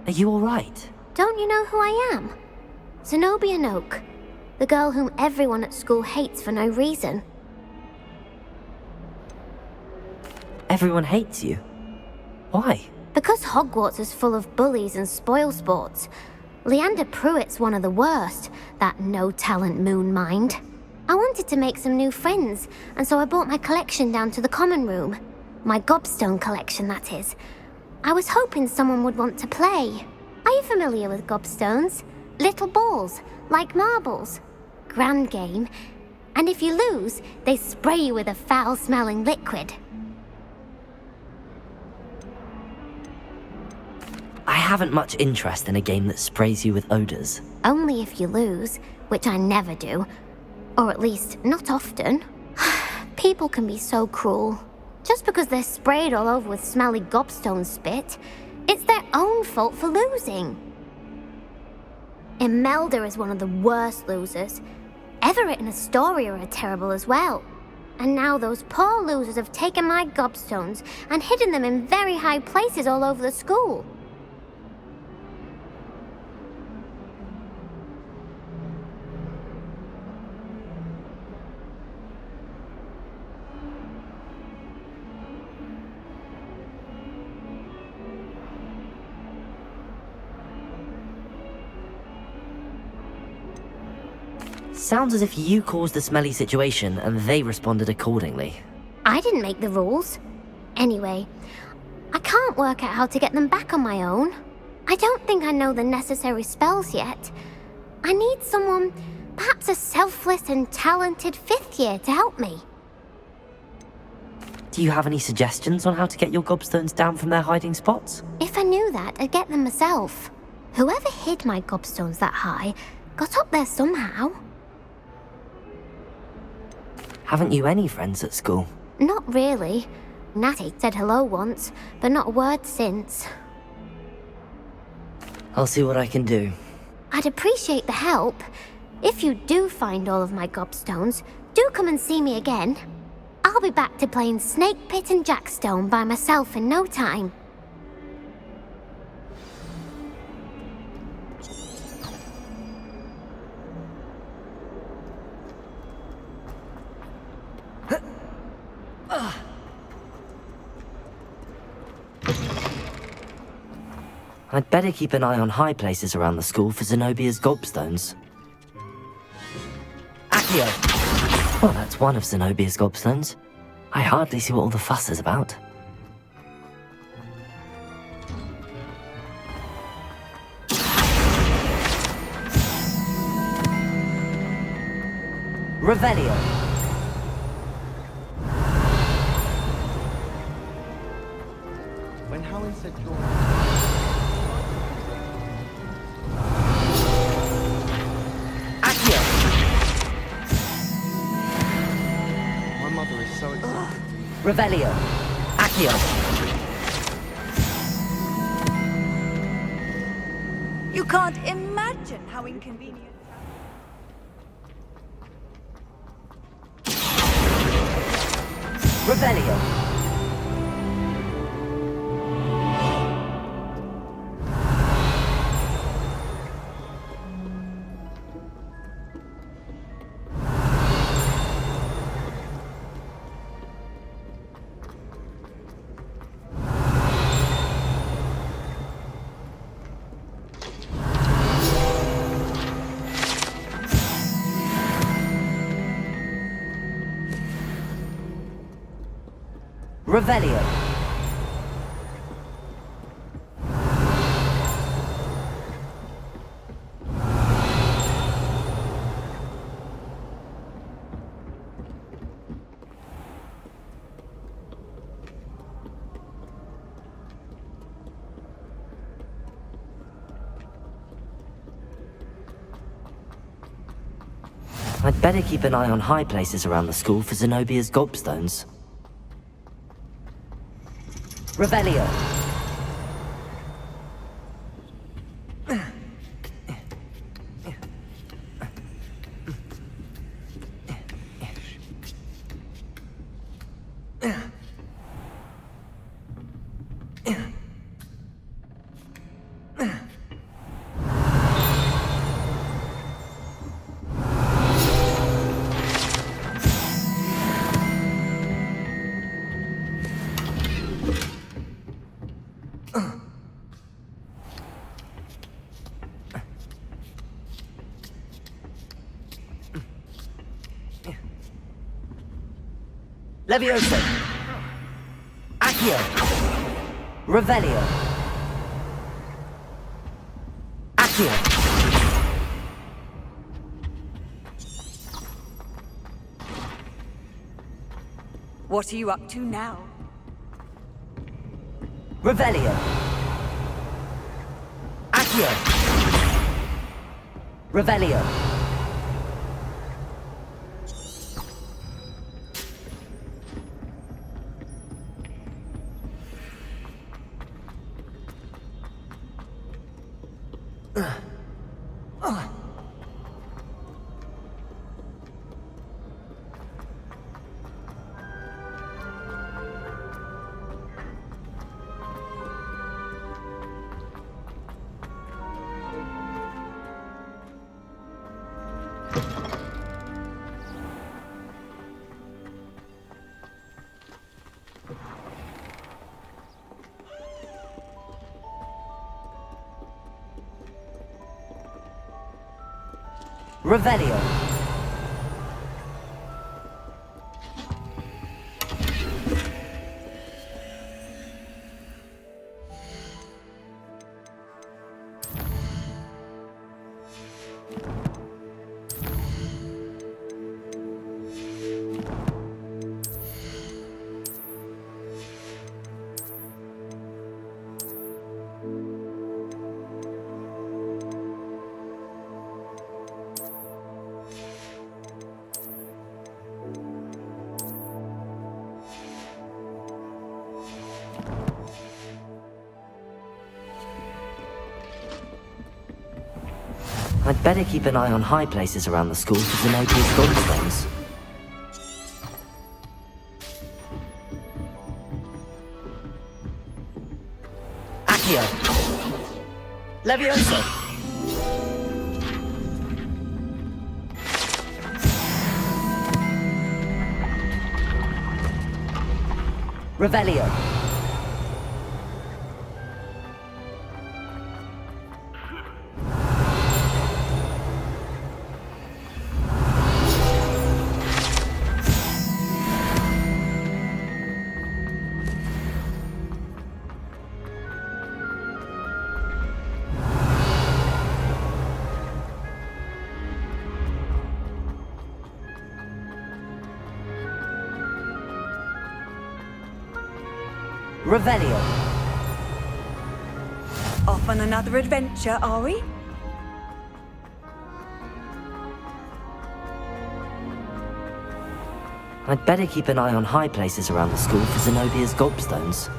Are you alright? Don't you know who I am? Zenobia Noak, the girl whom everyone at school hates for no reason. Everyone hates you? Why? Because Hogwarts is full of bullies and spoilsports. Leander Pruitt's one of the worst, that no-talent moon mind. I wanted to make some new friends, and so I brought my collection down to the common room. My gobstone collection, that is. I was hoping someone would want to play. Are you familiar with gobstones? Little balls, like marbles. Grand game. And if you lose, they spray you with a foul-smelling liquid. I haven't much interest in a game that sprays you with odors. Only if you lose, which I never do. Or at least, not often. People can be so cruel. Just because they're sprayed all over with smelly gobstone spit, it's their own fault for losing. Imelda is one of the worst losers. Everett and Astoria are terrible as well. And now those poor losers have taken my gobstones and hidden them in very high places all over the school. Sounds as if you caused the smelly situation and they responded accordingly. I didn't make the rules. Anyway, I can't work out how to get them back on my own. I don't think I know the necessary spells yet. I need someone, perhaps a selfless and talented fifth year to help me. Do you have any suggestions on how to get your gobstones down from their hiding spots? If I knew that, I'd get them myself. Whoever hid my gobstones that high got up there somehow. Haven't you any friends at school? Not really. Natty said hello once, but not a word since. I'll see what I can do. I'd appreciate the help. If you do find all of my gobstones, do come and see me again. I'll be back to playing Snake Pit and Jackstone by myself in no time. I'd better keep an eye on high places around the school for Zenobia's gobstones. Accio! Well, that's one of Zenobia's gobstones. I hardly see what all the fuss is about. Revelio! When Helen said your... Accio! My mother is so excited. Revelio! Accio! You can't imagine how inconvenient. Revelio! Revelio! I'd better keep an eye on high places around the school for Zenobia's gobstones. Revelio! Levioso! Accio! Revelio! Accio! What are you up to now? Revelio! Accio! Revelio! Revelio! I'd better keep an eye on high places around the school for Zenobia's gobstones. Accio! Levioso! Revelio! Revelio! Off on another adventure, are we? I'd better keep an eye on high places around the school for Zenobia's gobstones.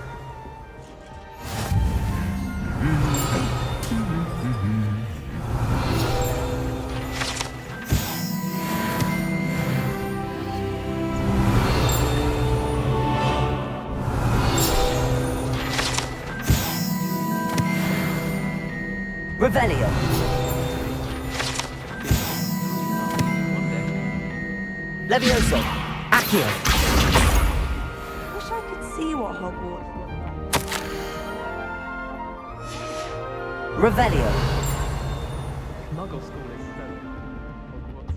Revelio! Levioso! Accio! Wish I could see what Hogwarts was. Revelio! Muggle school is so Hogwarts.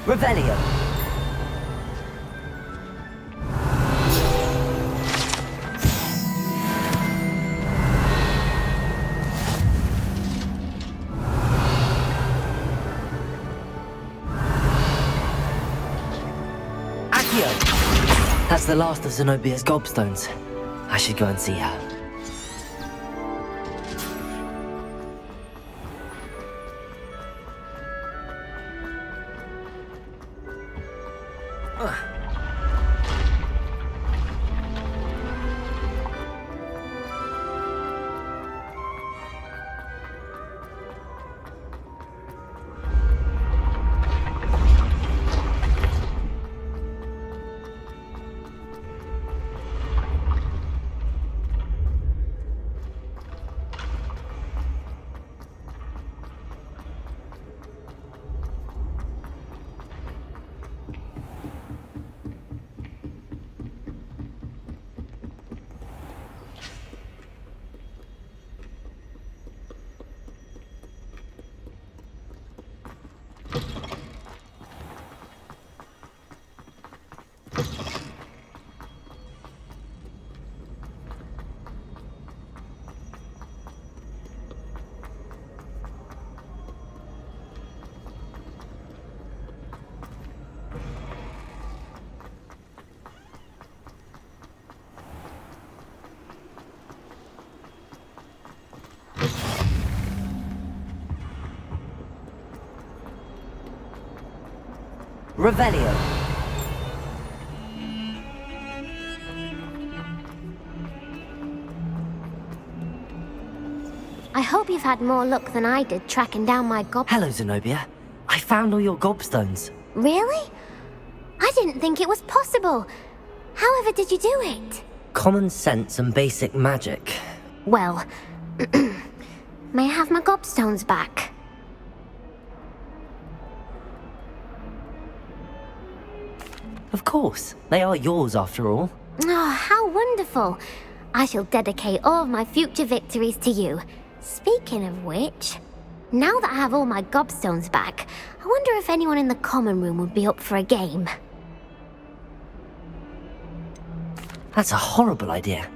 Revelio! Accio! That's the last of Zenobia's gobstones. I should go and see her. Revelio. I hope you've had more luck than I did tracking down my gob... Hello, Zenobia. I found all your gobstones. Really? I didn't think it was possible. However did you do it? Common sense and basic magic. Well, may I have my gobstones back? Of course. They are yours after all. Oh, how wonderful. I shall dedicate all of my future victories to you. Speaking of which, now that I have all my gobstones back, I wonder if anyone in the common room would be up for a game. That's a horrible idea.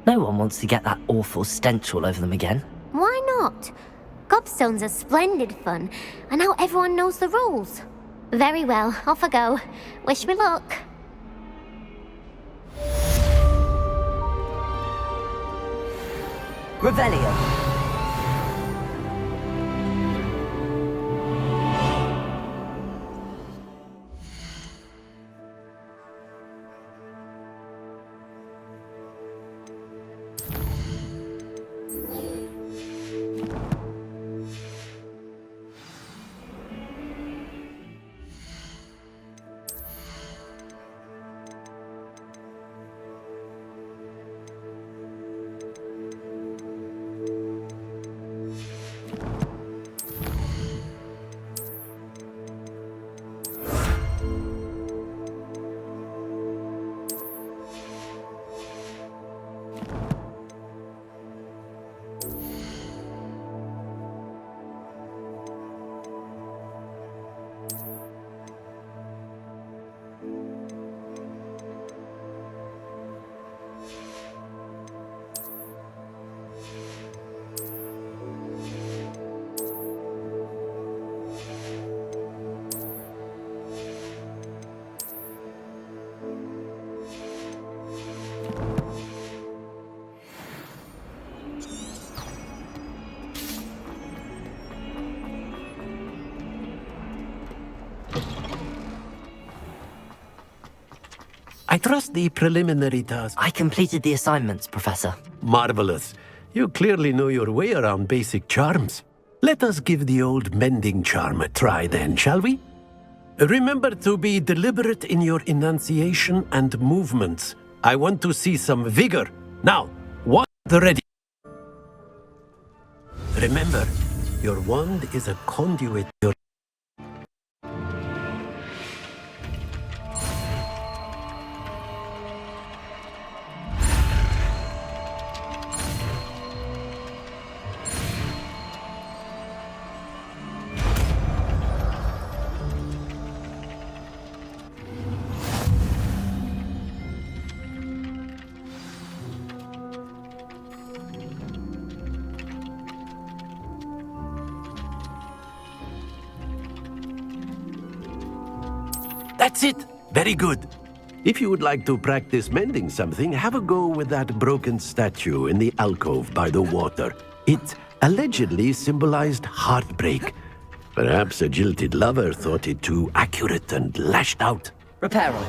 No one wants to get that awful stench all over them again. Why not? Gobstones are splendid fun, and now everyone knows the rules. Very well, off I go. Wish me luck. Revelio. I trust the preliminary task. I completed the assignments, Professor. Marvelous. You clearly know your way around basic charms. Let us give the old mending charm a try then, shall we? Remember to be deliberate in your enunciation and movements. I want to see some vigor. Now, wand ready. Remember, your wand is a conduit. That's it! Very good. If you would like to practice mending something, have a go with that broken statue in the alcove by the water. It allegedly symbolized heartbreak. Perhaps a jilted lover thought it too accurate and lashed out. Reparo.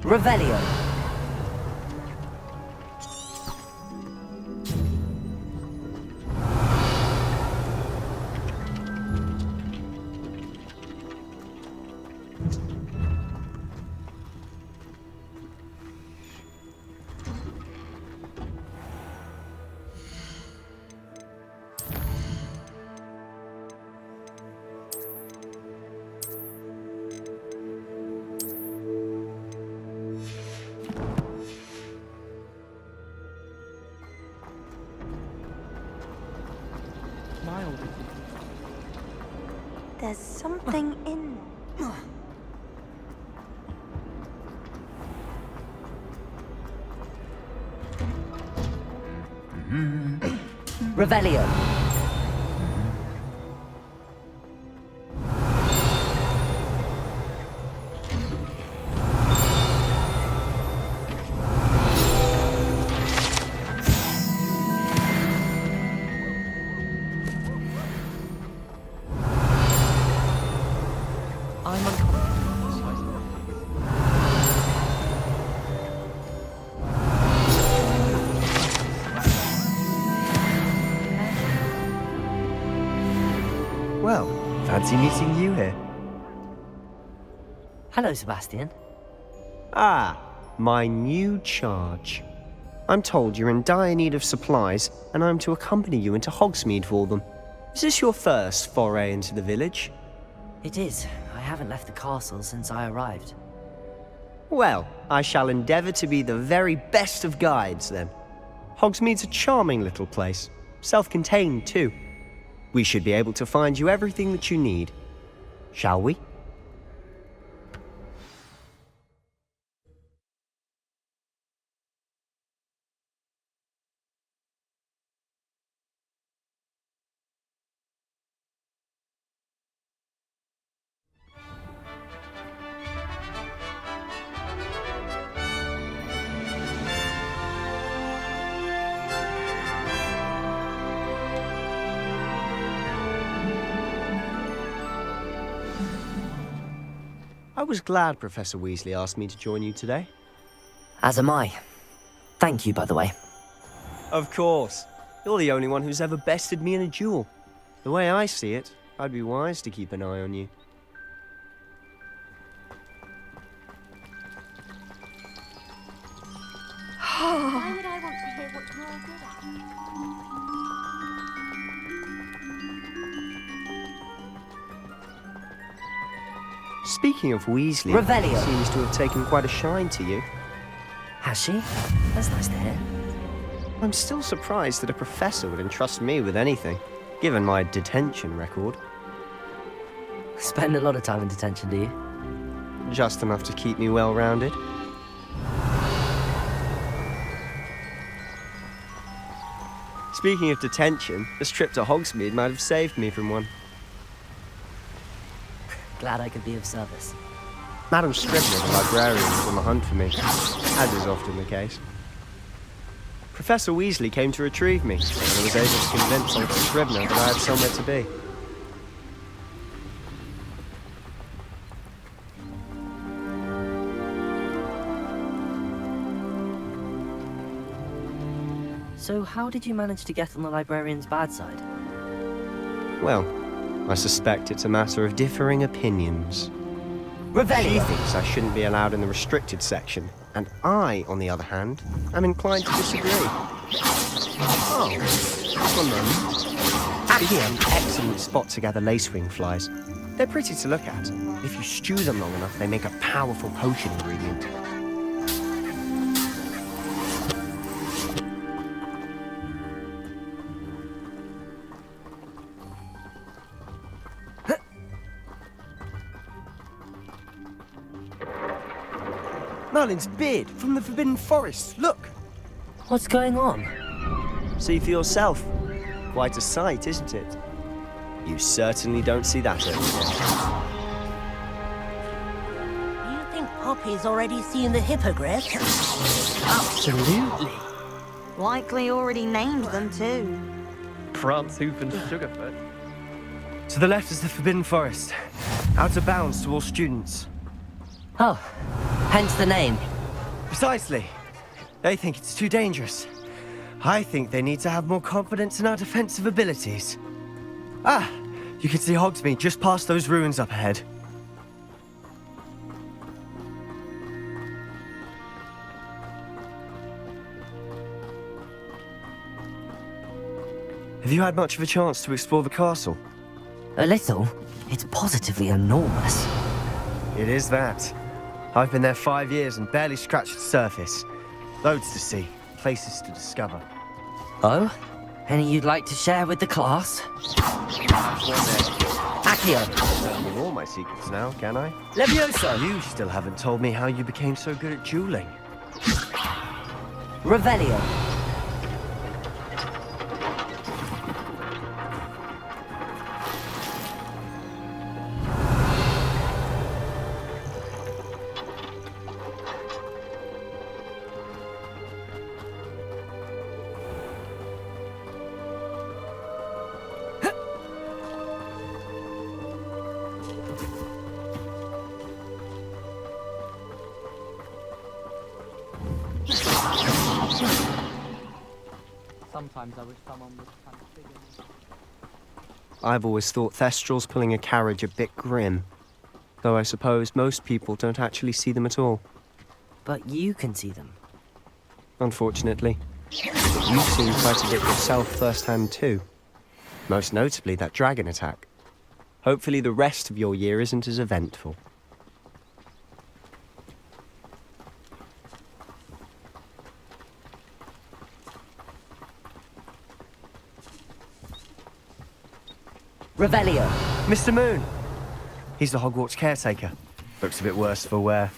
Revelio. There's something in there. Revelio. I'm uncomfortable. Well, fancy meeting you here. Hello, Sebastian. Ah, my new charge. I'm told you're in dire need of supplies, and I'm to accompany you into Hogsmeade for them. Is this your first foray into the village? It is. I haven't left the castle since I arrived. Well, I shall endeavour to be the very best of guides, then. Hogsmeade's a charming little place, self-contained too. We should be able to find you everything that you need. Shall we? I was glad Professor Weasley asked me to join you today. As am I. Thank you, by the way. Of course. You're the only one who's ever bested me in a duel. The way I see it, I'd be wise to keep an eye on you. Why would I want to hear what you're all good at? Speaking of Weasley, Revelio. seems to have taken quite a shine to you. Has she? That's nice to hear. I'm still surprised that a professor would entrust me with anything, given my detention record. Spend a lot of time in detention, do you? Just enough to keep me well-rounded. Speaking of detention, this trip to Hogsmeade might have saved me from one. Glad I could be of service. Madam Scribner, the librarian, was on the hunt for me, as is often the case. Professor Weasley came to retrieve me, and I was able to convince Uncle Scribner that I had somewhere to be. So how did you manage to get on the librarian's bad side? Well, I suspect it's a matter of differing opinions. She thinks I shouldn't be allowed in the restricted section, and I, on the other hand, am inclined to disagree. Oh, just one moment. Here, an excellent spot to gather lacewing flies. They're pretty to look at. If you stew them long enough, they make a powerful potion ingredient. Merlin's beard from the Forbidden Forest. Look! What's going on? See for yourself. Quite a sight, isn't it? You certainly don't see that every day. You think Poppy's already seen the hippogriff? Absolutely. Likely already named them too. Prance, Hoof, and Sugarfoot. To the left is the Forbidden Forest. Out of bounds to all students. Oh, hence the name. Precisely. They think it's too dangerous. I think they need to have more confidence in our defensive abilities. Ah, you can see Hogsmeade just past those ruins up ahead. Have you had much of a chance to explore the castle? A little. It's positively enormous. It is that. I've been there 5 years and barely scratched the surface. Loads to see, places to discover. Oh? Any you'd like to share with the class? Accio. Tell me all my secrets now, can I? Levioso. You still haven't told me how you became so good at dueling. Revelio. Sometimes I wish someone would kind of figure me. I've always thought Thestrals pulling a carriage a bit grim. Though I suppose most people don't actually see them at all. But you can see them. Unfortunately. You've seen quite a bit yourself firsthand too. Most notably that dragon attack. Hopefully the rest of your year isn't as eventful. Revelio. Mr. Moon! He's the Hogwarts caretaker. Looks a bit worse for wear.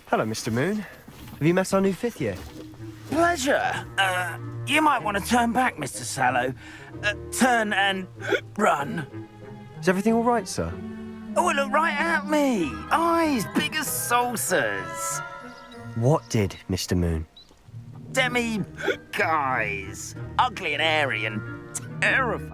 Hello, Mr. Moon. Have you met our new 5th year? Pleasure. You might want to turn back, Mr. Sallow. Turn and run. Is everything all right, sir? Oh, look right at me. Eyes big as saucers. What did, Mr. Moon? Guys. Ugly and airy and terrifying.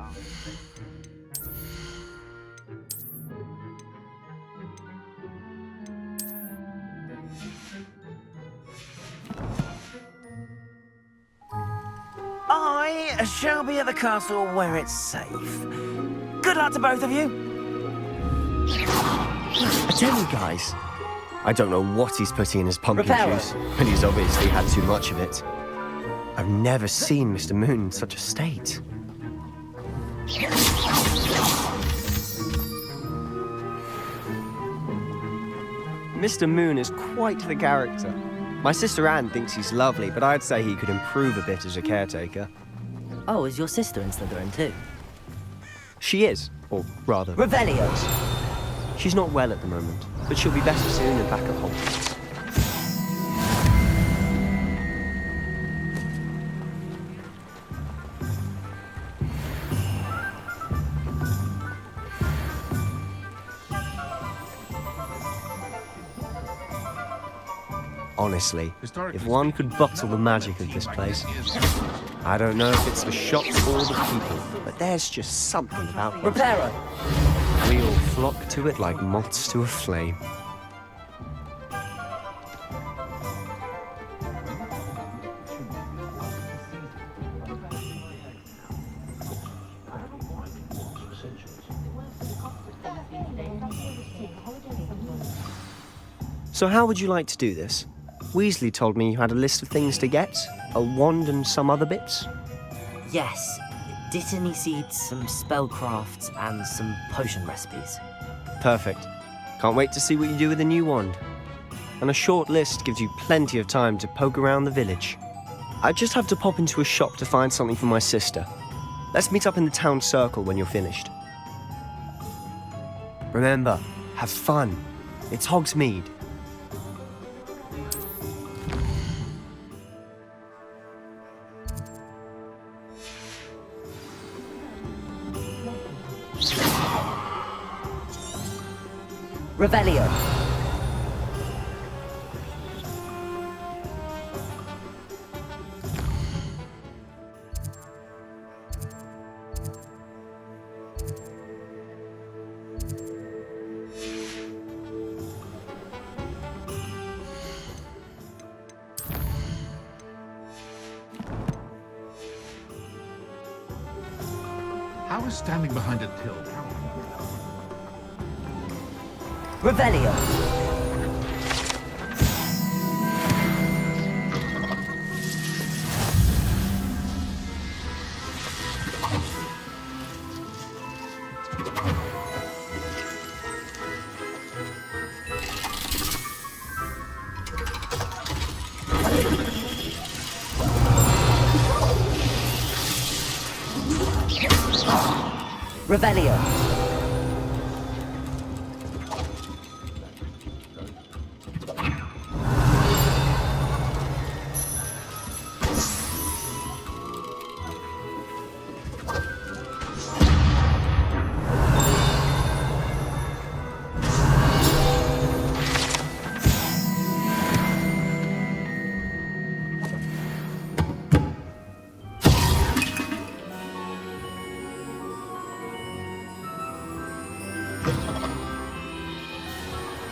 I shall be at the castle where it's safe. Good luck to both of you. I tell you guys, I don't know what he's putting in his pumpkin Reparo. juice, and he's obviously had too much of it. I've never seen Mr. Moon in such a state. Mr. Moon is quite the character. My sister Anne thinks he's lovely, but I'd say he could improve a bit as a caretaker. Oh, is your sister in Slytherin too? She is, or rather, Revelio. she's not well at the moment, but she'll be better soon and back at home. Honestly, if one could bottle the magic of this place, I don't know if it's the shops or the people, but there's just something about them. Reparo. We all flock to it like moths to a flame. So how would you like to do this? Weasley told me you had a list of things to get, a wand and some other bits. Yes. Dittany seeds, some spellcrafts, and some potion recipes. Perfect. Can't wait to see what you do with the new wand. And a short list gives you plenty of time to poke around the village. I just have to pop into a shop to find something for my sister. Let's meet up in the town circle when you're finished. Remember, have fun. It's Hogsmeade. Revelio. How is standing behind a till? Revelio. Revelio.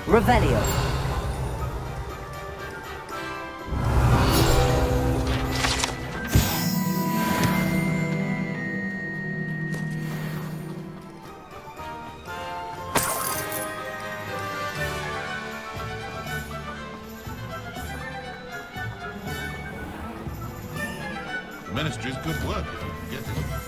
Revelio. The Ministry's good work, if you can get it.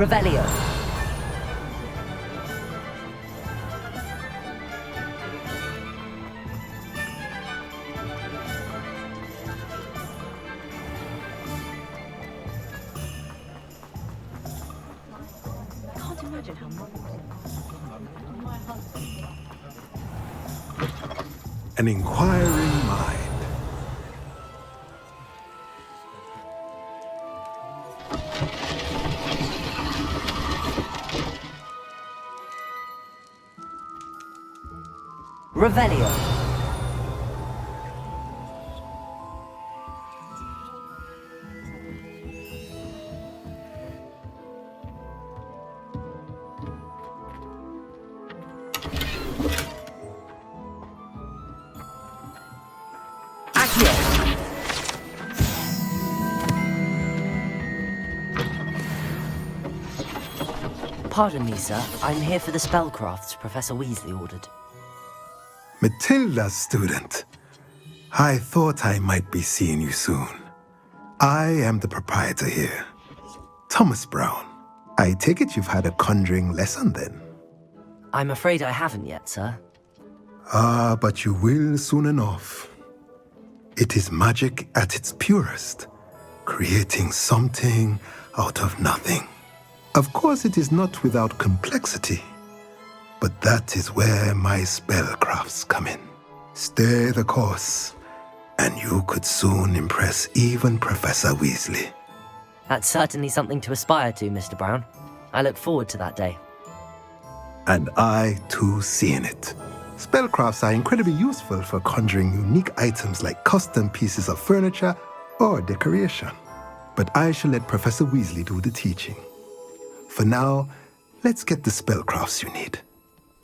Revelio. Can't imagine how much. An inquiring mind. Revelio. Accio. Pardon me, sir. I'm here for the spellcrafts Professor Weasley ordered. Matilda's student. I thought I might be seeing you soon. I am the proprietor here, Thomas Brown. I take it you've had a conjuring lesson then? I'm afraid I haven't yet, sir. Ah, but you will soon enough. It is magic at its purest, creating something out of nothing. Of course, it is not without complexity, but that is where my spellcrafts come in. Stay the course, and you could soon impress even Professor Weasley. That's certainly something to aspire to, Mr. Brown. I look forward to that day. And I, too, seeing it. Spellcrafts are incredibly useful for conjuring unique items like custom pieces of furniture or decoration. But I shall let Professor Weasley do the teaching. For now, let's get the spellcrafts you need.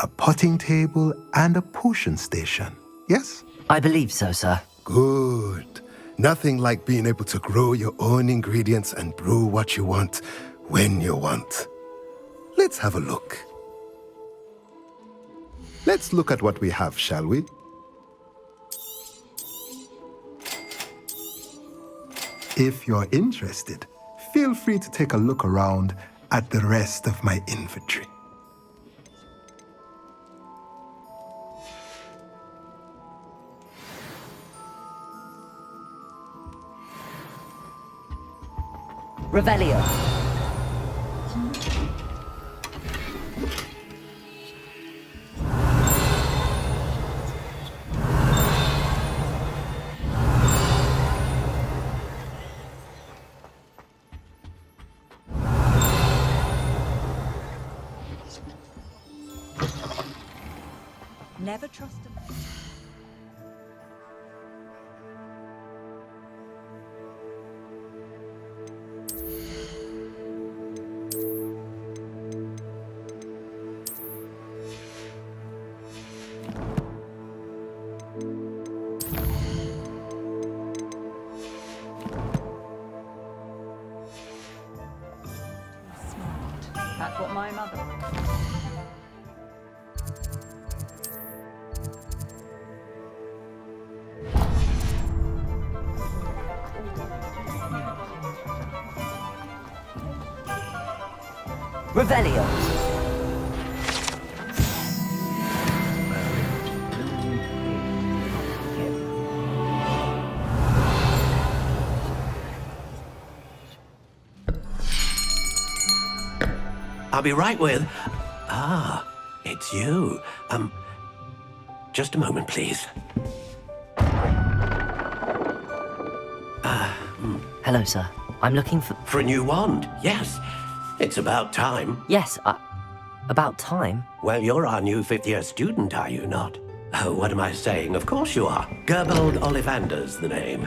A potting table and a potion station, yes? I believe so, sir. Good. Nothing like being able to grow your own ingredients and brew what you want when you want. Let's have a look. Let's look at what we have, shall we? If you're interested, feel free to take a look around at the rest of my inventory. Revelio. Never trust a man. That's what my mother... Revelio. I'll be right with... Ah, it's you. Just a moment, please. Hello, sir. I'm looking for... For a new wand, yes. It's about time. Yes, about time. Well, you're our new fifth-year student, are you not? Oh, what am I saying? Of course you are. Gerbold Ollivander's the name.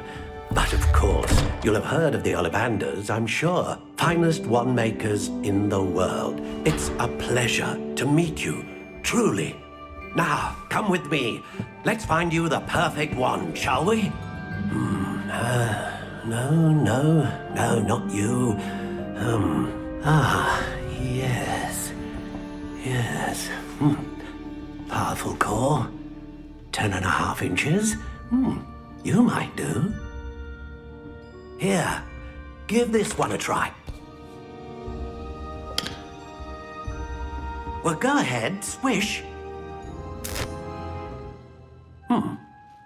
But of course, you'll have heard of the Ollivanders, I'm sure. Finest wand makers in the world. It's a pleasure to meet you, truly. Now, come with me. Let's find you the perfect wand, shall we? No, not you. Yes. Powerful core. 10.5 inches. You might do. Here, give this one a try. Well, go ahead, swish.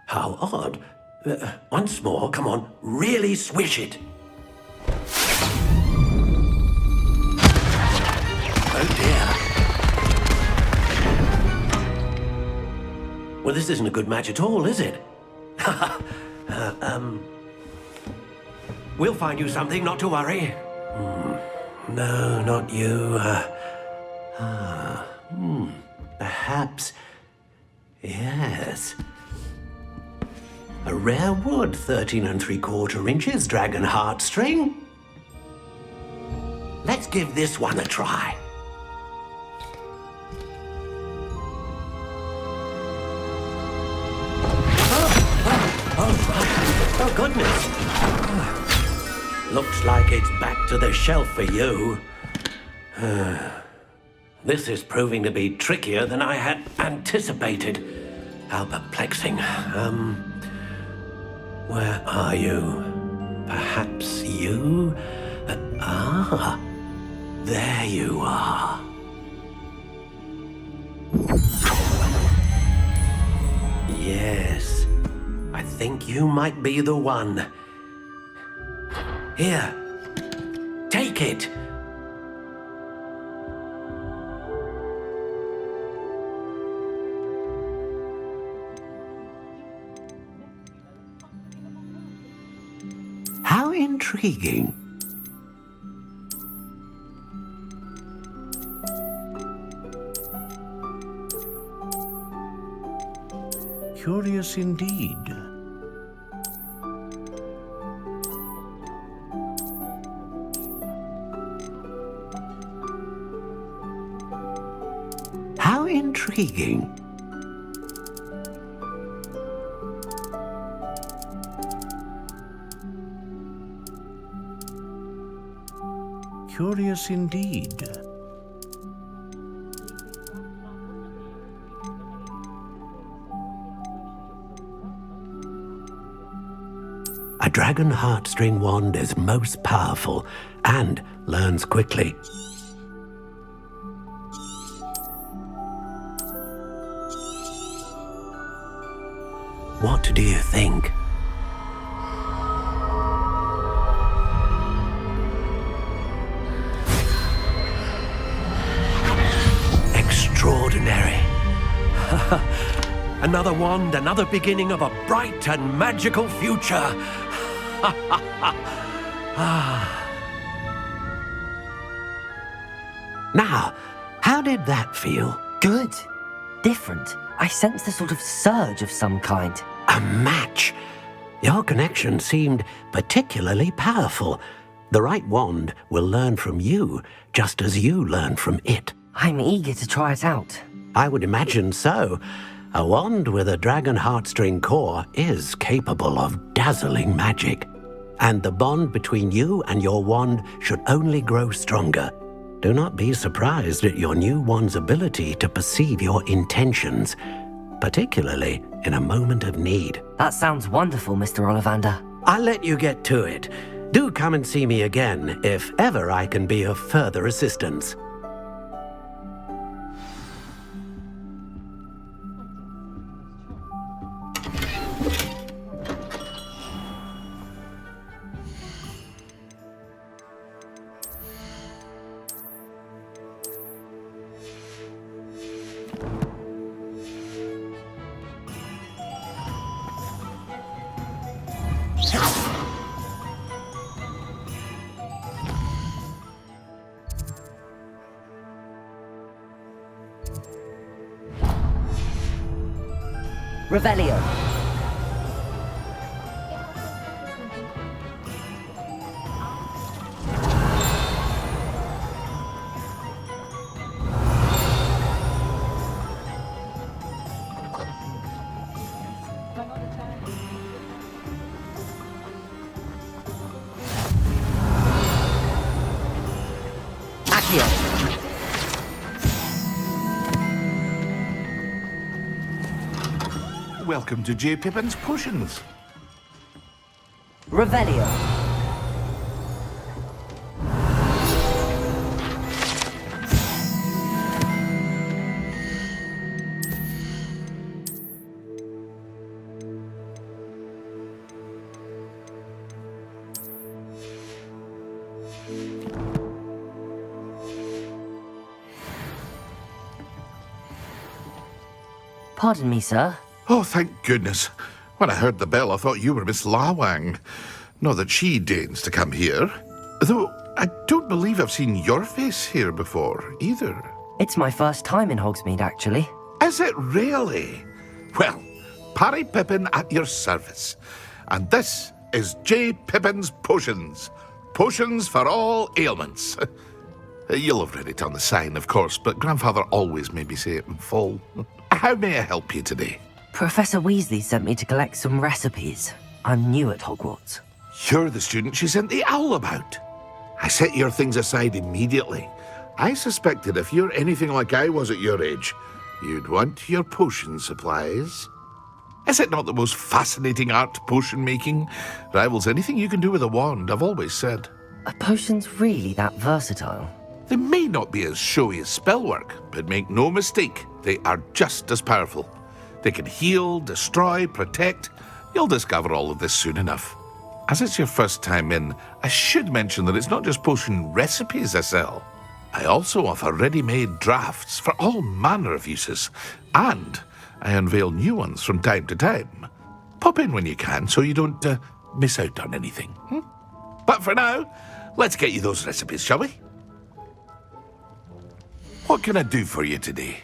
How odd. Once more, come on, really swish it. Oh dear. Well, this isn't a good match at all, is it? We'll find you something, not to worry. No, not you. Perhaps... Yes. A rare wood, 13 3/4 inches, dragon heartstring. Let's give this one a try. Oh, goodness. Looks like it's back to the shelf for you. This is proving to be trickier than I had anticipated. How perplexing. Where are you? Perhaps you? There you are. Yes, I think you might be the one. Here, take it. How intriguing. Curious indeed. How intriguing. Curious indeed. A dragon heartstring wand is most powerful and learns quickly. What do you think? Extraordinary. Another wand, another beginning of a bright and magical future. Now, how did that feel? Good. different. I sensed a sort of surge of some kind. A match? Your connection seemed particularly powerful. The right wand will learn from you, just as you learn from it. I'm eager to try it out. I would imagine so. A wand with a dragon heartstring core is capable of dazzling magic. And the bond between you and your wand should only grow stronger. Do not be surprised at your new wand's ability to perceive your intentions, particularly in a moment of need. That sounds wonderful, Mr. Ollivander. I'll let you get to it. Do come and see me again if ever I can be of further assistance. Revelio. Welcome to J. Pippin's Potions. Revelio. Pardon me, sir. Oh, thank goodness. When I heard the bell, I thought you were Miss Lawang. Not that she deigns to come here. Though, I don't believe I've seen your face here before, either. It's my first time in Hogsmeade, actually. Is it really? Well, Parry Pippin at your service. And this is J. Pippin's Potions. Potions for all ailments. You'll have read it on the sign, of course, but Grandfather always made me say it in full. How may I help you today? Professor Weasley sent me to collect some recipes. I'm new at Hogwarts. You're the student she sent the owl about. I set your things aside immediately. I suspected if you're anything like I was at your age, you'd want your potion supplies. Is it not the most fascinating art, potion making? Rivals anything you can do with a wand, I've always said. Are potions really that versatile? They may not be as showy as spellwork, but make no mistake, they are just as powerful. They can heal, destroy, protect. You'll discover all of this soon enough. As it's your first time in, I should mention that it's not just potion recipes I sell. I also offer ready-made drafts for all manner of uses, and I unveil new ones from time to time. Pop in when you can so you don't miss out on anything. But for now, let's get you those recipes, shall we? What can I do for you today?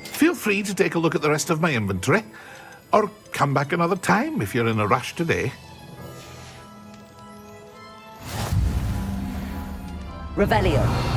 Feel free to take a look at the rest of my inventory, or come back another time if you're in a rush today. Revelio.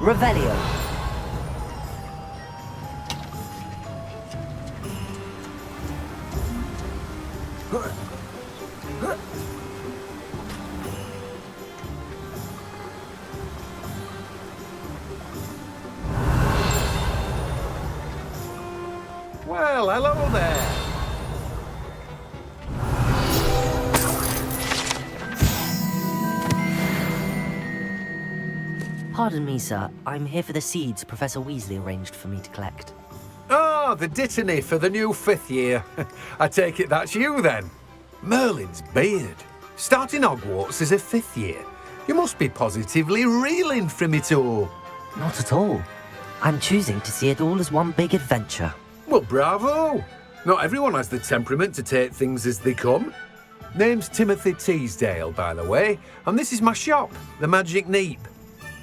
Revelio. Well, hello there. Pardon me, sir. I'm here for the seeds Professor Weasley arranged for me to collect. Oh, the dittany for the new 5th year. I take it that's you then. Merlin's beard. Starting Hogwarts as a 5th year. You must be positively reeling from it all. Not at all. I'm choosing to see it all as one big adventure. Well, bravo. Not everyone has the temperament to take things as they come. Name's Timothy Teasdale, by the way, and this is my shop, the Magic Neep.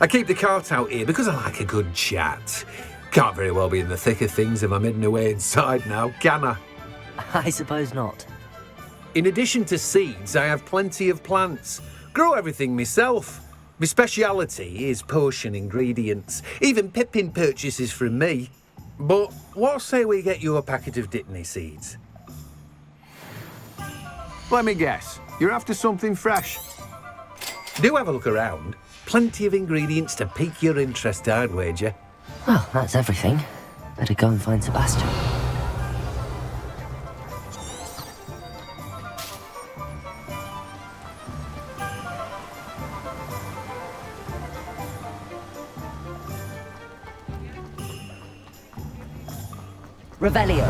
I keep the cart out here because I like a good chat. Can't very well be in the thick of things if I'm hidden away inside now, can I? I suppose not. In addition to seeds, I have plenty of plants. Grow everything myself. My speciality is potion ingredients. Even Pippin purchases from me. But what say we get you a packet of Dittany seeds? Let me guess. You're after something fresh. Do have a look around. Plenty of ingredients to pique your interest, I'd wager. Well, that's everything. Better go and find Sebastian. Revelio.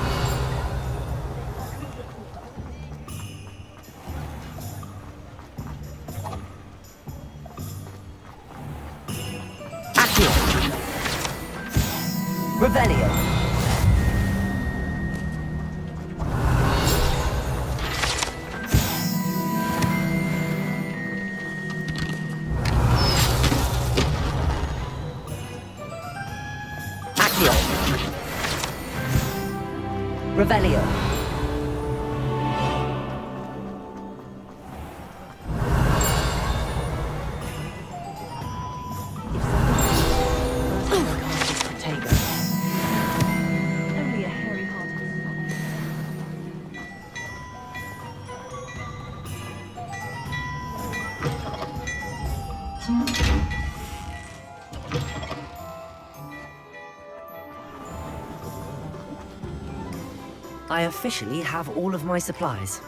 Accio. Revelio. Accio. Revelio. Only a hairy-hearted I officially have all of my supplies.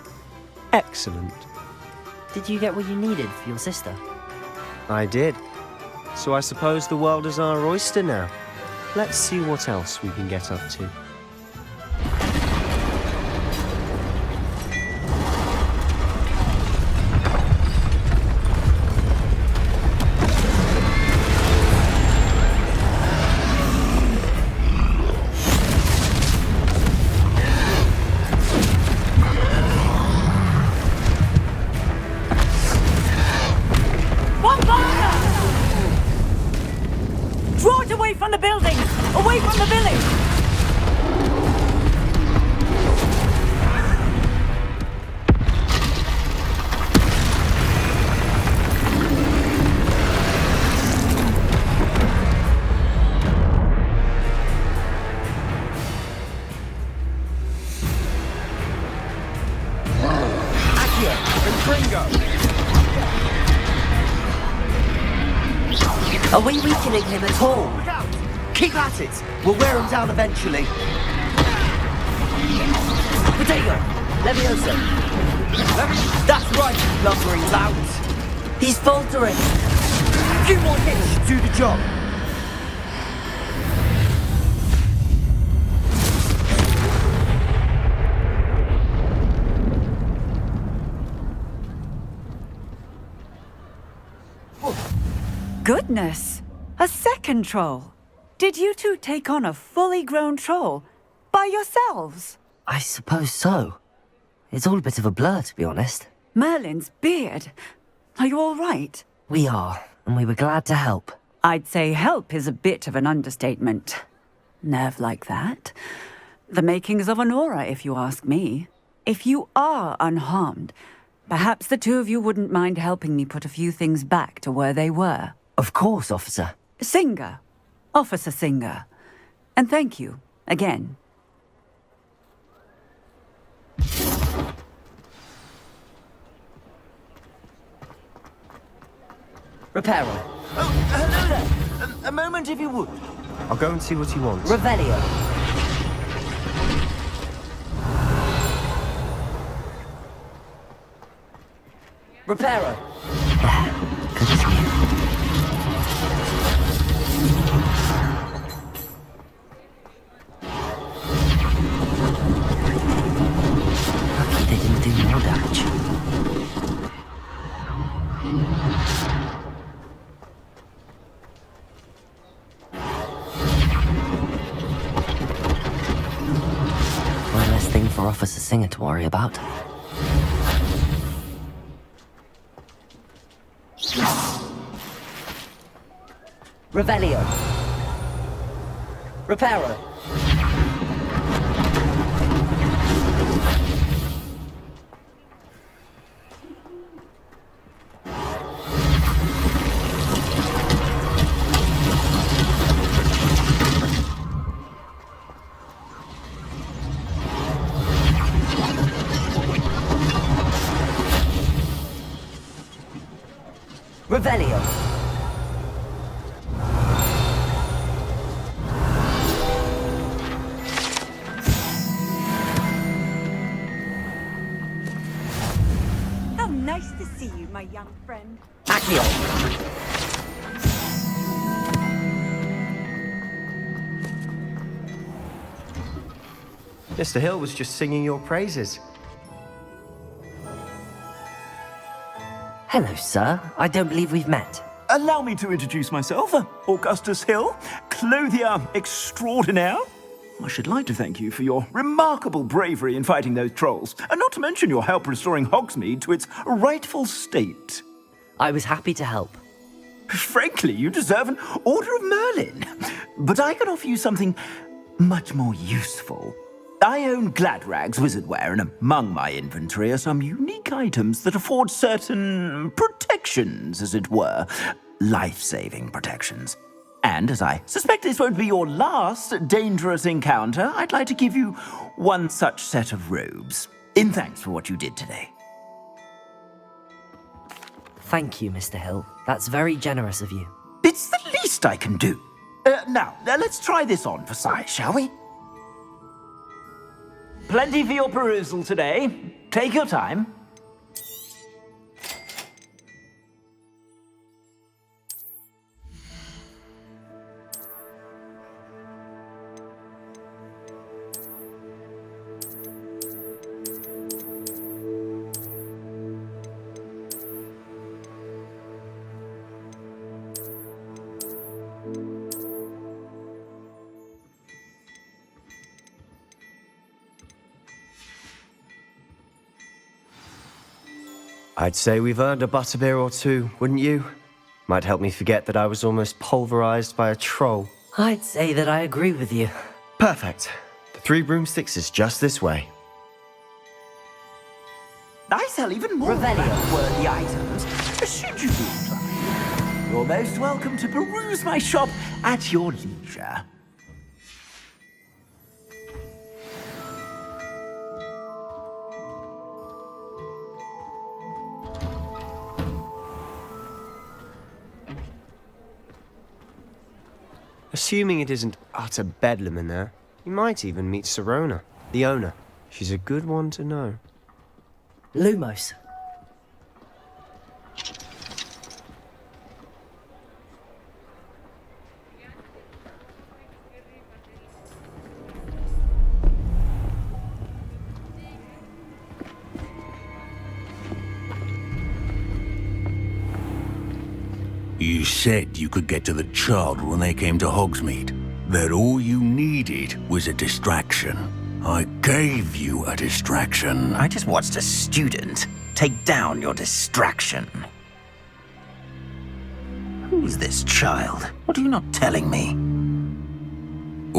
Excellent. Did you get what you needed for your sister? I did. So I suppose the world is our oyster now. Let's see what else we can get up to. Draw it away from the building! Away from the village! Accio and Gringo! Are we weakening him at all? Keep at it! We'll wear him down eventually. Potato! Levioso! That's right, you lumbering louts! He's faltering! A few more hits to do the job! Goodness! A second troll! Did you two take on a fully grown troll? By yourselves? I suppose so. It's all a bit of a blur, to be honest. Merlin's beard. Are you all right? We are, and we were glad to help. I'd say help is a bit of an understatement. Nerve like that. The makings of an aura, if you ask me. If you are unharmed, perhaps the two of you wouldn't mind helping me put a few things back to where they were. Of course, officer. Singer. Officer Singer. And thank you, again. Reparo. Oh, hello there. A moment, if you would. I'll go and see what he wants. Revelio. Reparo. Good as new. One less thing for Officer Singer to worry about. Revelio. Reparo. Revelio. How nice to see you, my young friend. Accio. Mr. Hill was just singing your praises. Hello, sir. I don't believe we've met. Allow me to introduce myself, Augustus Hill, clothier extraordinaire. I should like to thank you for your remarkable bravery in fighting those trolls, and not to mention your help restoring Hogsmeade to its rightful state. I was happy to help. Frankly, you deserve an Order of Merlin. But I can offer you something much more useful. I own Gladrag's wizardware, and among my inventory are some unique items that afford certain protections, as it were. Life-saving protections. And as I suspect this won't be your last dangerous encounter, I'd like to give you one such set of robes, in thanks for what you did today. Thank you, Mr. Hill. That's very generous of you. It's the least I can do. Now, let's try this on for size, shall we? Plenty for your perusal today. Take your time. I'd say we've earned a butterbeer or two, wouldn't you? Might help me forget that I was almost pulverized by a troll. I'd say that I agree with you. Perfect. The 3 broomsticks is just this way. I sell even more worthy items, should you be inclined. You're most welcome to peruse my shop at your leisure. Assuming it isn't utter bedlam in there, you might even meet Sirona, the owner. She's a good one to know. Lumos. You said you could get to the child when they came to Hogsmeade. That all you needed was a distraction. I gave you a distraction. I just watched a student take down your distraction. Who's this child? What are you not telling me?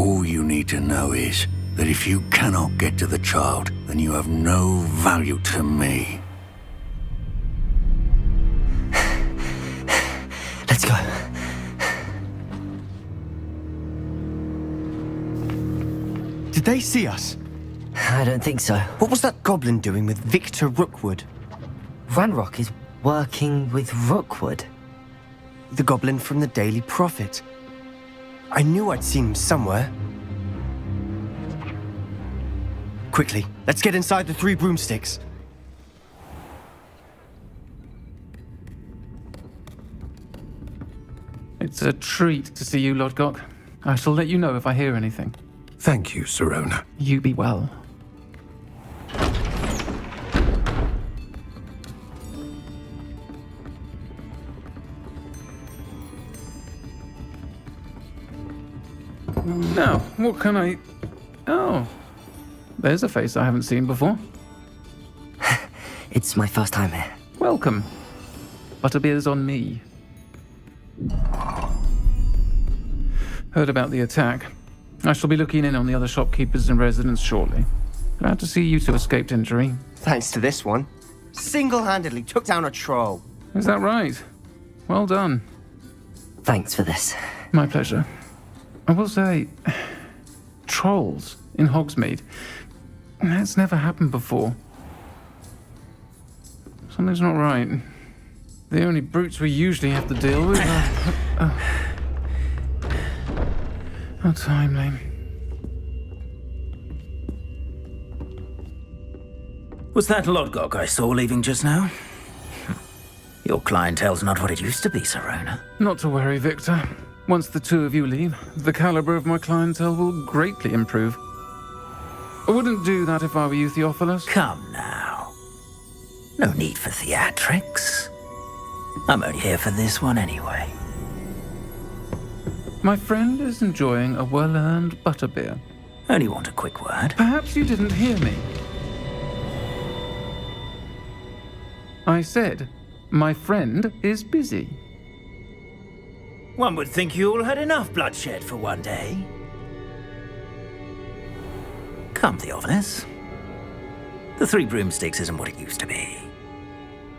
All you need to know is that if you cannot get to the child, then you have no value to me. Let's go. Did they see us? I don't think so. What was that goblin doing with Victor Rookwood? Ranrock is working with Rookwood. The goblin from the Daily Prophet. I knew I'd seen him somewhere. Quickly, let's get inside the 3 broomsticks. It's a treat to see you, Lodgok. I shall let you know if I hear anything. Thank you, Sirona. You be well. Now, what can I... Oh, there's a face I haven't seen before. It's my first time here. Welcome. Butterbeer's on me. Heard about the attack. I shall be looking in on the other shopkeepers and residents shortly. Glad to see you two escaped injury. Thanks to this one. Single-handedly took down a troll. Is that right? Well done. Thanks for this. My pleasure. I will say, trolls in Hogsmeade. That's never happened before. Something's not right. The only brutes we usually have to deal with are... How timely. Was that Lodgok I saw leaving just now? Your clientele's not what it used to be, Serona. Not to worry, Victor. Once the two of you leave, the caliber of my clientele will greatly improve. I wouldn't do that if I were you, Theophilus. Come now. No need for theatrics. I'm only here for this one anyway. My friend is enjoying a well-earned butterbeer. Only want a quick word. Perhaps you didn't hear me. I said, my friend is busy. One would think you all had enough bloodshed for one day. Come, Theophilus. The Three Broomsticks isn't what it used to be.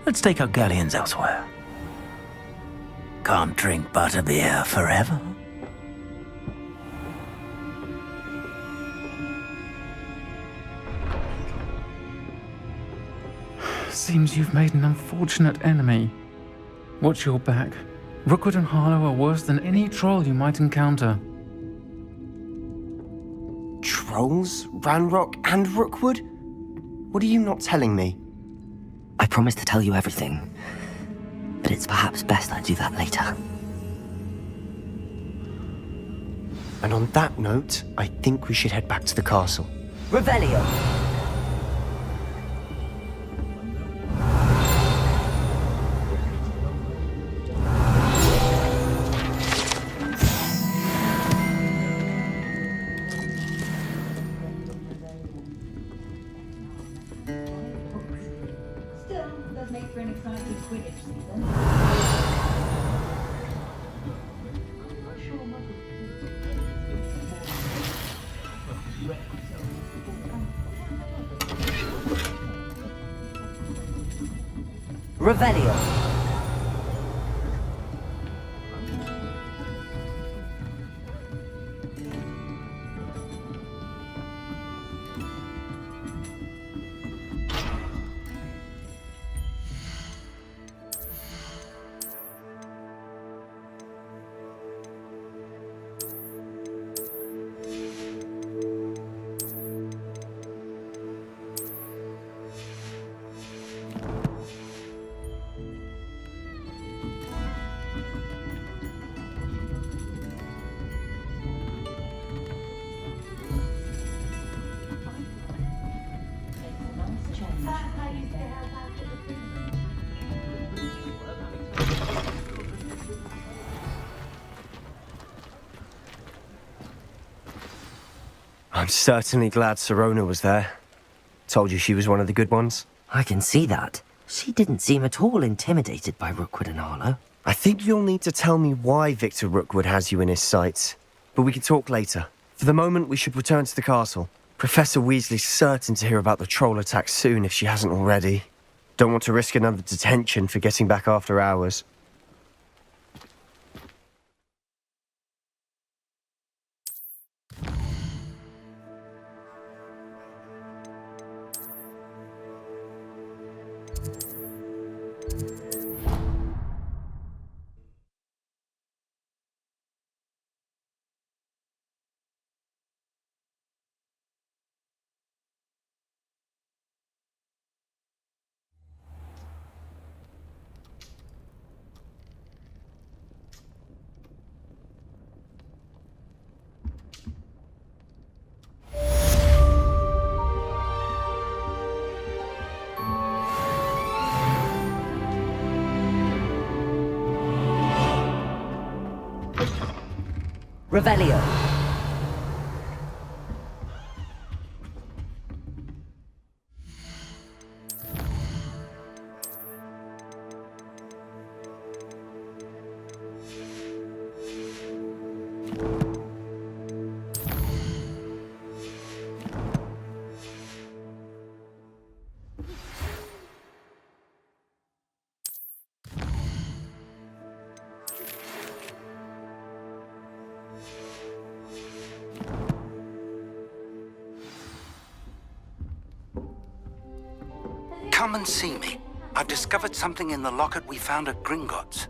Let's take our galleons elsewhere. Can't drink butterbeer forever. Seems you've made an unfortunate enemy. Watch your back. Rookwood and Harlow are worse than any troll you might encounter. Trolls? Ranrock and Rookwood? What are you not telling me? I promised to tell you everything, but it's perhaps best I do that later. And on that note, I think we should head back to the castle. Revelio. Revelio. I'm certainly glad Serona was there. Told you she was one of the good ones. I can see that. She didn't seem at all intimidated by Rookwood and Harlow. I think you'll need to tell me why Victor Rookwood has you in his sights. But we can talk later. For the moment, we should return to the castle. Professor Weasley's certain to hear about the troll attack soon if she hasn't already. Don't want to risk another detention for getting back after hours. Revelio. come and see me. I've discovered something in the locket we found at Gringotts.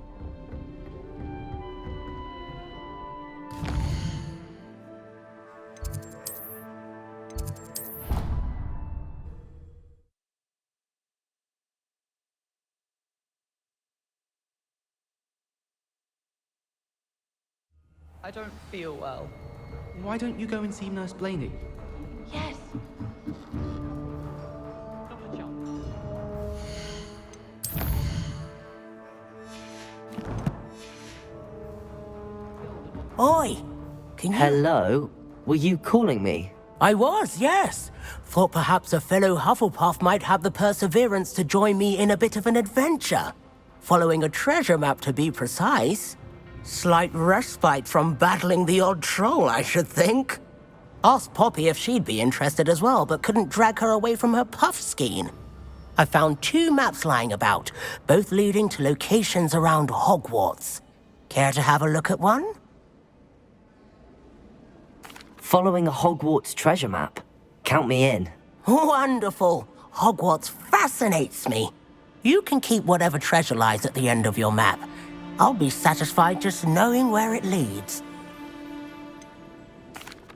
I don't feel well. Why don't you go and see Nurse Blaney? Yes. Oi! Can you... Hello? Were you calling me? I was, yes. Thought perhaps a fellow Hufflepuff might have the perseverance to join me in a bit of an adventure. Following a treasure map, to be precise. Slight respite from battling the odd troll, I should think. Asked Poppy if she'd be interested as well, but couldn't drag her away from her puff skein. I found 2 maps lying about, both leading to locations around Hogwarts. Care to have a look at one? Following a Hogwarts treasure map? Count me in. Wonderful. Hogwarts fascinates me. You can keep whatever treasure lies at the end of your map. I'll be satisfied just knowing where it leads.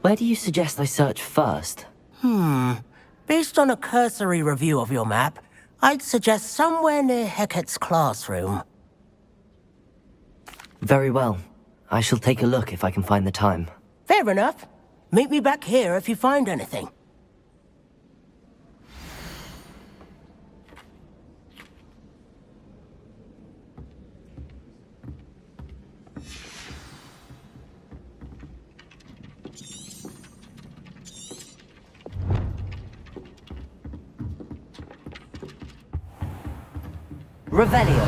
Where do you suggest I search first? Based on a cursory review of your map, I'd suggest somewhere near Hecat's classroom. Very well. I shall take a look if I can find the time. Fair enough. Meet me back here if you find anything. Revelio.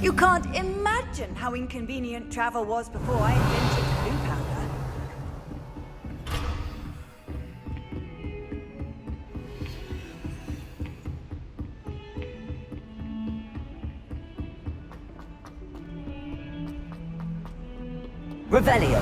You can't imagine how inconvenient travel was before I invented blue powder. Revelio.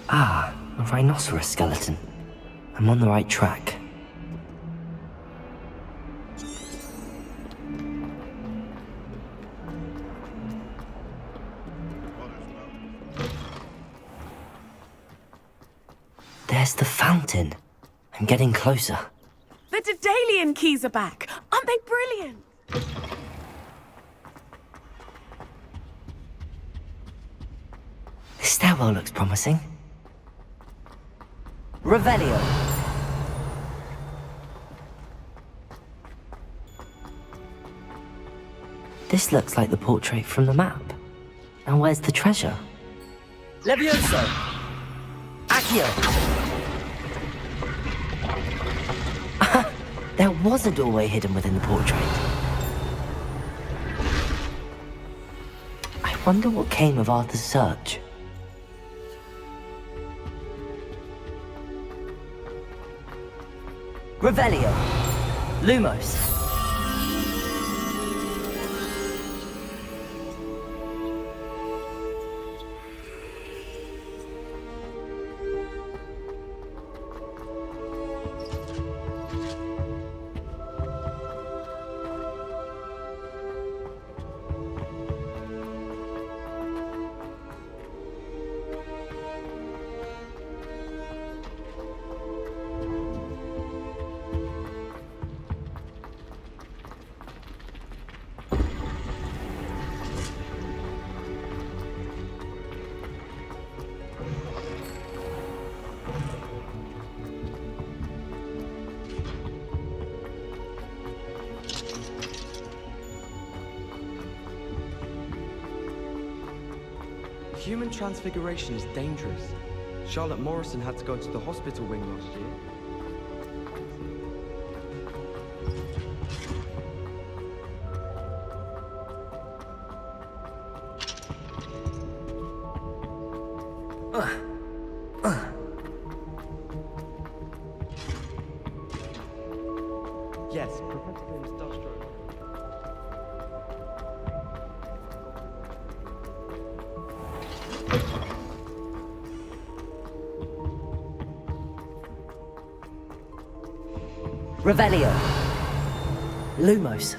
Ah, a rhinoceros skeleton. I'm on the right track. There's the fountain. I'm getting closer. The Daedalian keys are back. Aren't they brilliant? This stairwell looks promising. Revelio. This looks like the portrait from the map. Now where's the treasure? Levioso! Accio! There was a doorway hidden within the portrait. I wonder what came of Arthur's search. Revelio. Lumos. Human transfiguration is dangerous. Charlotte Morrison had to go to the hospital wing last year. Yes, protagonist does struggle. Revelio. Lumos.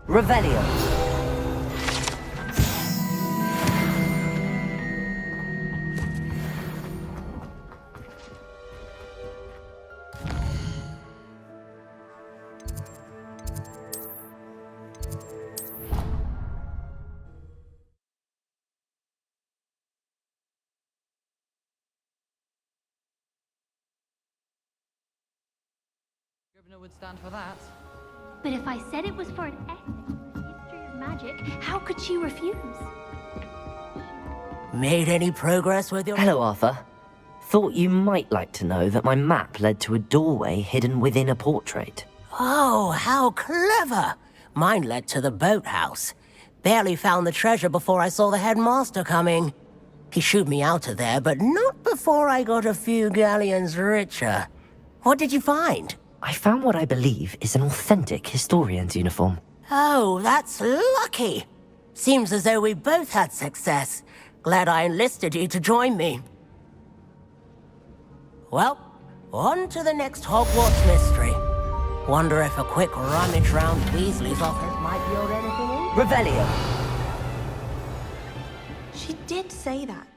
Revelio. Scrivener would stand for that. But if I said it was for an essay on the history of magic, how could she refuse? Made any progress with your... Hello, Arthur. Thought you might like to know that my map led to a doorway hidden within a portrait. Oh, how clever! Mine led to the boathouse. Barely found the treasure before I saw the headmaster coming. He shooed me out of there, but not before I got a few galleons richer. What did you find? I found what I believe is an authentic historian's uniform. Oh, that's lucky. Seems as though we both had success. Glad I enlisted you to join me. Well, on to the next Hogwarts mystery. Wonder if a quick rummage round Weasley's office might yield anything in? Revelio. She did say that.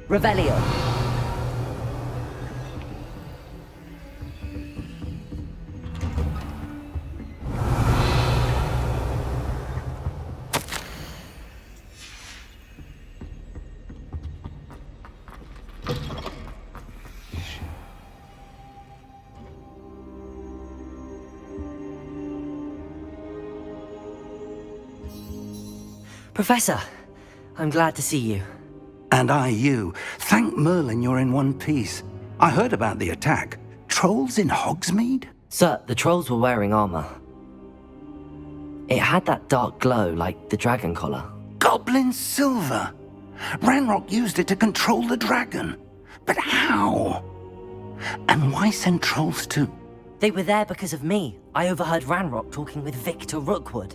Revelio. Professor, I'm glad to see you. And I you. Thank Merlin you're in one piece. I heard about the attack. Trolls in Hogsmeade? Sir, the trolls were wearing armor. It had that dark glow like the dragon collar. Goblin silver! Ranrock used it to control the dragon. But how? And why send trolls to... They were there because of me. I overheard Ranrock talking with Victor Rookwood.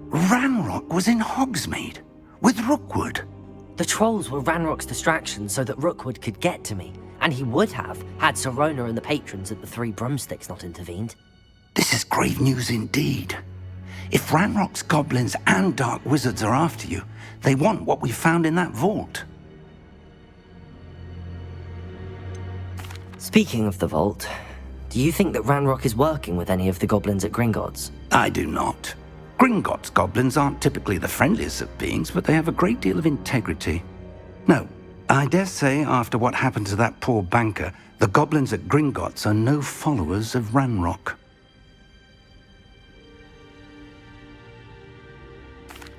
Ranrock was in Hogsmeade? With Rookwood? The trolls were Ranrock's distraction so that Rookwood could get to me. And he would have, had Sirona and the patrons at the Three Broomsticks not intervened. This is grave news indeed. If Ranrock's goblins and dark wizards are after you, they want what we found in that vault. Speaking of the vault, do you think that Ranrock is working with any of the goblins at Gringotts? I do not. Gringotts goblins aren't typically the friendliest of beings, but they have a great deal of integrity. No, I dare say after what happened to that poor banker, the goblins at Gringotts are no followers of Ranrock.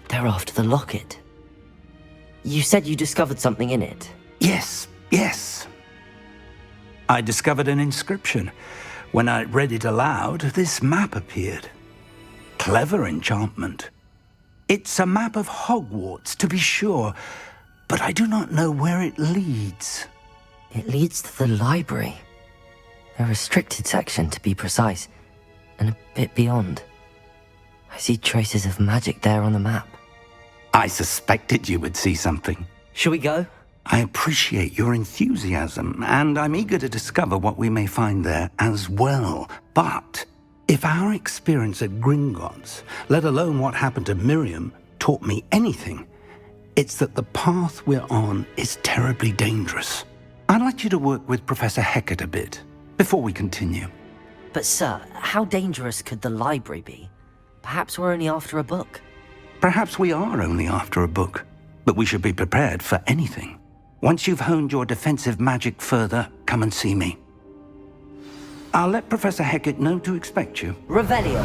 They're after the locket. You said you discovered something in it. Yes. I discovered an inscription. When I read it aloud, this map appeared. Clever enchantment. It's a map of Hogwarts, to be sure, but I do not know where it leads. It leads to the library. A restricted section, to be precise, and a bit beyond. I see traces of magic there on the map. I suspected you would see something. Shall we go? I appreciate your enthusiasm, and I'm eager to discover what we may find there as well. But if our experience at Gringotts, let alone what happened to Miriam, taught me anything, it's that the path we're on is terribly dangerous. I'd like you to work with Professor Hecat a bit, before we continue. But sir, how dangerous could the library be? Perhaps we're only after a book. Perhaps we are only after a book, but we should be prepared for anything. Once you've honed your defensive magic further, come and see me. I'll let Professor Hecat know to expect you. Revelio.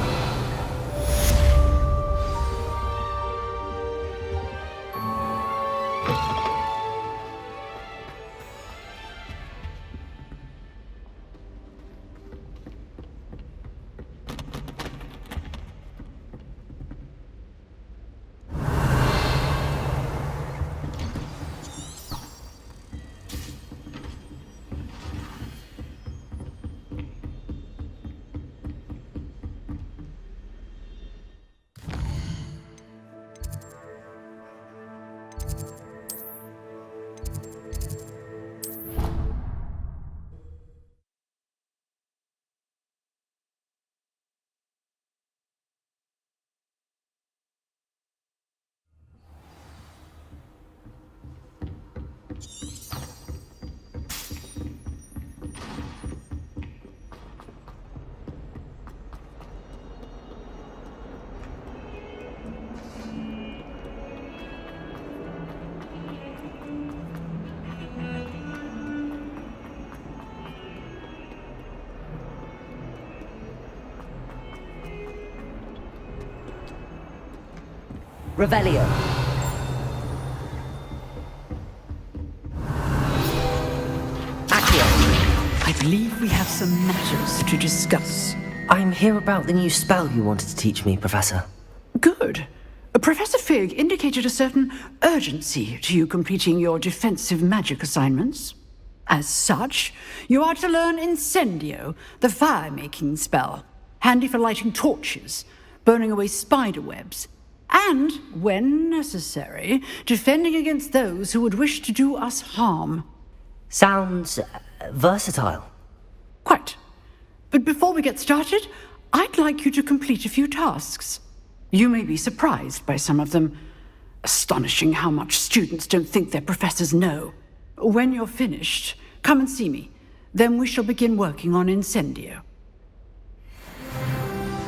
Revelio. I believe we have some matters to discuss. I'm here about the new spell you wanted to teach me, Professor. Good. Professor Fig indicated a certain urgency to you completing your defensive magic assignments. As such, you are to learn Incendio, the fire-making spell, handy for lighting torches, burning away spider webs, and, when necessary, defending against those who would wish to do us harm. Sounds versatile. Quite. But before we get started, I'd like you to complete a few tasks. You may be surprised by some of them. Astonishing how much students don't think their professors know. When you're finished, come and see me. Then we shall begin working on Incendio.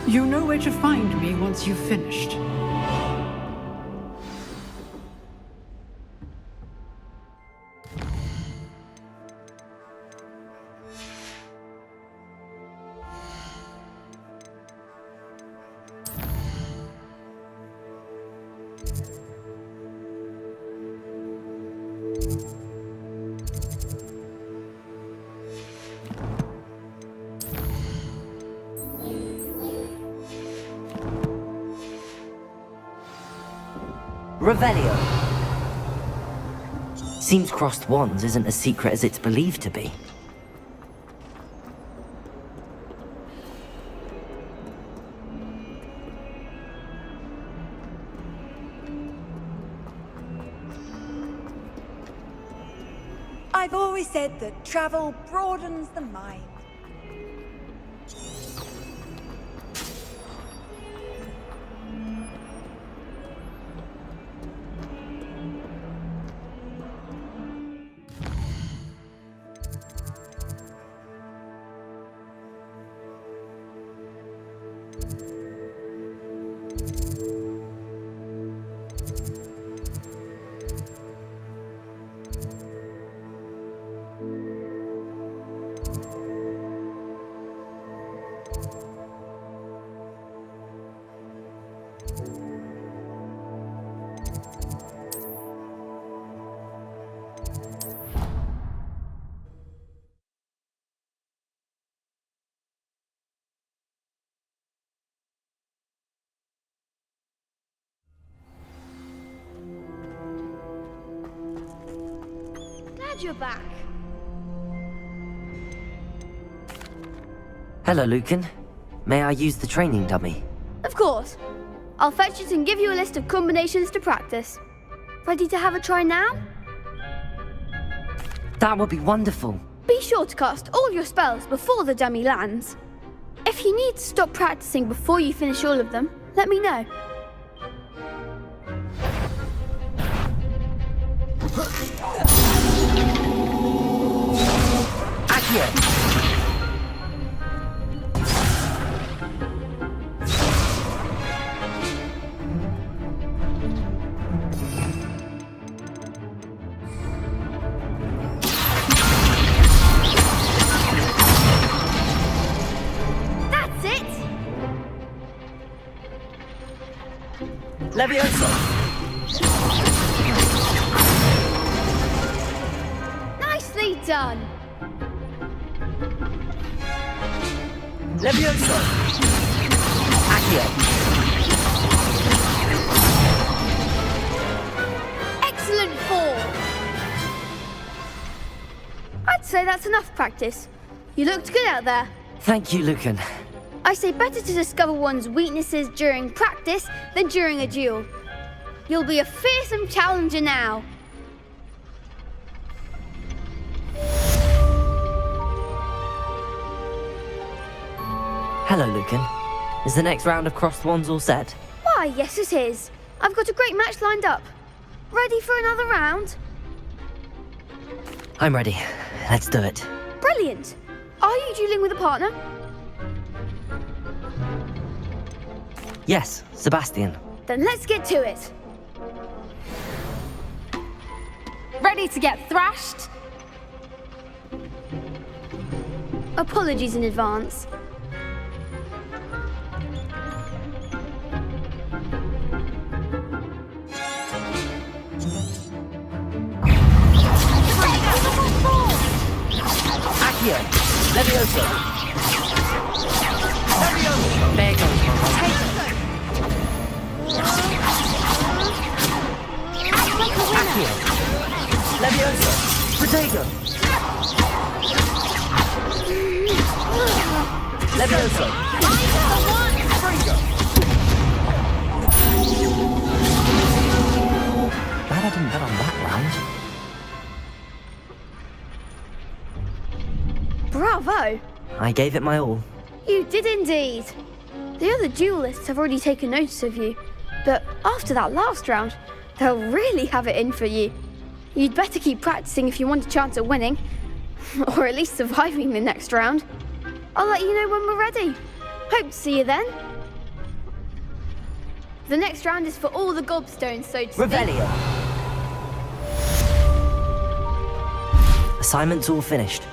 You know where to find me once you've finished. Revelio. Seems crossed wands isn't as secret as it's believed to be. I've always said that travel broadens the mind. You're back. Hello, Lucan. May I use the training dummy? Of course. I'll fetch it and give you a list of combinations to practice. Ready to have a try now? That would be wonderful. Be sure to cast all your spells before the dummy lands. If you need to stop practicing before you finish all of them, let me know. Accio! That's it! Leviosa! Nicely done! Leviosa! Accio! Excellent fall! I'd say that's enough practice. You looked good out there. Thank you, Lucan. I say better to discover one's weaknesses during practice than during a duel. You'll be a fearsome challenger now. Hello, Lucan. Is the next round of crossed wands all set? Why, yes it is. I've got a great match lined up. Ready for another round? I'm ready. Let's do it. Brilliant. Are you dueling with a partner? Yes, Sebastian. Then let's get to it. Ready to get thrashed? Apologies in advance. Accio! Leviosa! Leviosa! There goes my Accio! Leviosa! Protego! Leviosa! Glad I didn't bet on that round. Bravo! I gave it my all. You did indeed. The other duelists have already taken notice of you, but after that last round, they'll really have it in for you. You'd better keep practicing if you want a chance at winning, or at least surviving the next round. I'll let you know when we're ready. Hope to see you then. The next round is for all the gobstones, so to speak. Revelio! Assignment's all finished.